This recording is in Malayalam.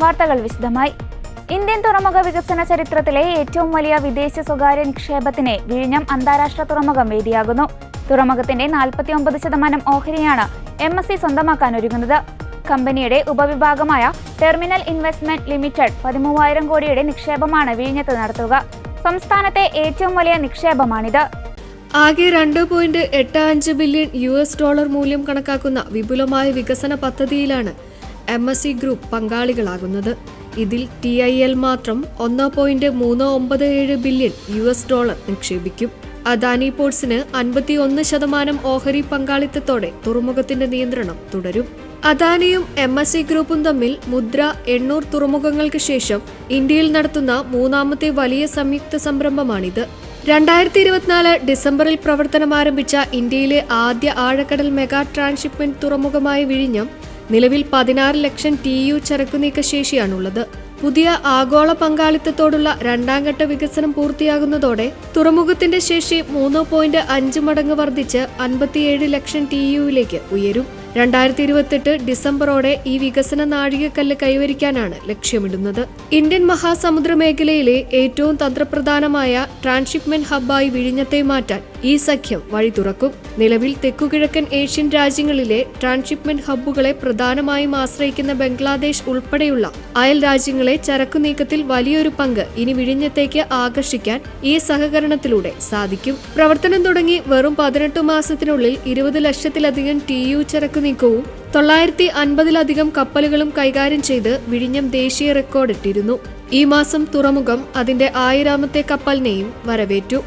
വാർത്തകൾ വിശദമായി. ഇന്ത്യൻ തുറമുഖ വികസന ചരിത്രത്തിലെ ഏറ്റവും വലിയ വിദേശ സ്വകാര്യ നിക്ഷേപത്തിന് വിഴിഞ്ഞം അന്താരാഷ്ട്ര തുറമുഖം വേദിയാകുന്നു. തുറമുഖത്തിന്റെ 49% ഓഹരിയാണ് MSC സ്വന്തമാക്കാനൊരുങ്ങുന്നത്. കമ്പനിയുടെ ഉപവിഭാഗമായ ടെർമിനൽ ഇൻവെസ്റ്റ്മെന്റ് ലിമിറ്റഡ് 13,000 കോടിയുടെ നിക്ഷേപമാണ് വിഴിഞ്ഞത്ത് നടത്തുക. സംസ്ഥാനത്തെ ഏറ്റവും വലിയ നിക്ഷേപമാണിത്. ആകെ $2.85 ബില്യൺ മൂല്യം കണക്കാക്കുന്ന വിപുലമായ വികസന പദ്ധതിയിലാണ് MSC ഗ്രൂപ്പ് പങ്കാളികളാകുന്നത്. ഇതിൽ TIL മാത്രം $1.397 ബില്യൺ നിക്ഷേപിക്കും. അദാനി പോർട്സിന് 51% ഓഹരി പങ്കാളിത്തത്തോടെ തുറമുഖത്തിന്റെ നിയന്ത്രണം തുടരും. അദാനിയും MSC ഗ്രൂപ്പും തമ്മിൽ മുദ്ര 800 തുറമുഖങ്ങൾക്ക് ശേഷം ഇന്ത്യയിൽ നടത്തുന്ന മൂന്നാമത്തെ വലിയ സംയുക്ത സംരംഭമാണിത്. 2024 ഡിസംബറിൽ പ്രവർത്തനം ആരംഭിച്ച ഇന്ത്യയിലെ ആദ്യ ആഴക്കടൽ മെഗാ ട്രാൻസ്ഷിപ്മെന്റ് തുറമുഖമായ വിഴിഞ്ഞം നിലവിൽ 16 ലക്ഷം TEU ചരക്കുനീക്ക ശേഷിയാണുള്ളത്. പുതിയ ആഗോള പങ്കാളിത്തത്തോടുള്ള രണ്ടാം ഘട്ട വികസനം പൂർത്തിയാകുന്നതോടെ തുറമുഖത്തിന്റെ ശേഷി 3.5 മടങ്ങ് വർദ്ധിച്ച് 57 ലക്ഷം TEUവിലേക്ക് ഉയരും. 2028 ഡിസംബറോടെ ഈ വികസന നാഴികക്കല്ല് കൈവരിക്കാനാണ് ലക്ഷ്യമിടുന്നത്. ഇന്ത്യൻ മഹാസമുദ്ര മേഖലയിലെ ഏറ്റവും തന്ത്രപ്രധാനമായ ട്രാൻസ്ഷിപ്മെന്റ് ഹബ്ബായി വിഴിഞ്ഞത്തെ മാറ്റാൻ ഈ സഖ്യം വഴി തുറക്കും. നിലവിൽ തെക്കുകിഴക്കൻ ഏഷ്യൻ രാജ്യങ്ങളിലെ ട്രാൻസ്ഷിപ്മെന്റ് ഹബ്ബുകളെ പ്രധാനമായും ആശ്രയിക്കുന്ന ബംഗ്ലാദേശ് ഉൾപ്പെടെയുള്ള അയൽ രാജ്യങ്ങളെ ചരക്കു നീക്കത്തിൽ വലിയൊരു പങ്ക് ഇനി വിഴിഞ്ഞത്തേക്ക് ആകർഷിക്കാൻ ഈ സഹകരണത്തിലൂടെ സാധിക്കും. പ്രവർത്തനം തുടങ്ങി വെറും 18 മാസത്തിനുള്ളിൽ 20 ലക്ഷത്തിലധികം TEU ചരക്കു നീക്കവും 950-ലധികം കപ്പലുകളും കൈകാര്യം ചെയ്ത് വിഴിഞ്ഞം ദേശീയ റെക്കോർഡിട്ടിരുന്നു. ഈ മാസം തുറമുഖം അതിന്റെ 1000ാമത്തെ കപ്പലിനെയും വരവേറ്റു.